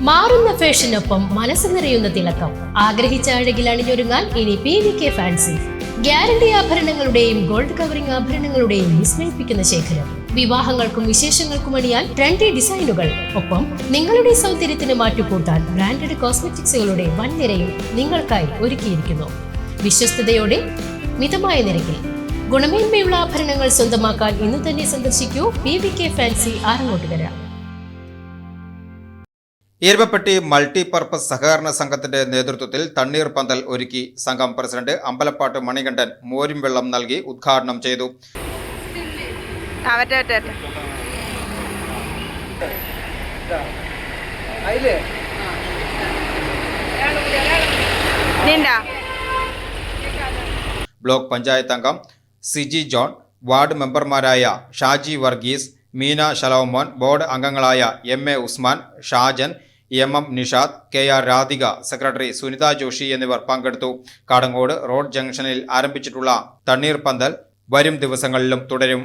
മാറുന്ന ഫാഷനൊപ്പം മനസ്സ് നിറയുന്ന തിളക്കം. ആഗ്രഹിച്ച അഴകിൽ അണിഞ്ഞൊരുങ്ങാൻ ഇനി PVK ഫാൻസി. ഗ്യാരണ്ടി ആഭരണങ്ങളുടെയും ഗോൾഡ് കവറിംഗ് ആഭരണങ്ങളുടെയും വിസ്മയിപ്പിക്കുന്ന ശേഖരം. വിവാഹങ്ങൾക്കും വിശേഷങ്ങൾക്കും അണിയാൻ ട്രെൻഡി ഡിസൈനുകൾ. ഒപ്പം നിങ്ങളുടെ സൗന്ദര്യത്തിന് മാറ്റുകൂട്ടാൻ ബ്രാൻഡഡ് കോസ്മെറ്റിക്സുകളുടെ വൻ നിരയും നിങ്ങൾക്കായി ഒരുക്കിയിരിക്കുന്നു. വിശ്വസ്തയോടെ മിതമായ നിരക്കിൽ ഗുണമേന്മയുള്ള ആഭരണങ്ങൾ സ്വന്തമാക്കാൻ ഇന്ന് തന്നെ സന്ദർശിക്കൂ PVK fancy, Arangottukara. Erumappetty multipurpose സഹകരണ സംഘത്തിന്റെ നേതൃത്വത്തിൽ തണ്ണീർപന്തൽ ഒരുക്കി. സംഘം പ്രസിഡന്റ് അമ്പലപ്പാട്ട് മണികണ്ഠൻ മോരും വെള്ളം നൽകി ഉദ്ഘാടനം ചെയ്തു. ബ്ലോക്ക് പഞ്ചായത്ത് അംഗം സിജി ജോൺ, വാർഡ് മെമ്പർമാരായ ഷാജി വർഗീസ്, മീന ശലോമോൻ, ബോർഡ് അംഗങ്ങളായ MA Usman, Shajan, MM Nishad, KR Radhika, secretary Sunitha Joshi എന്നിവർ പങ്കെടുത്തു. കാടങ്ങോട് റോഡ് ജംഗ്ഷനിൽ ആരംഭിച്ചിട്ടുള്ള തണ്ണീർപന്തൽ വരും ദിവസങ്ങളിലും തുടരും.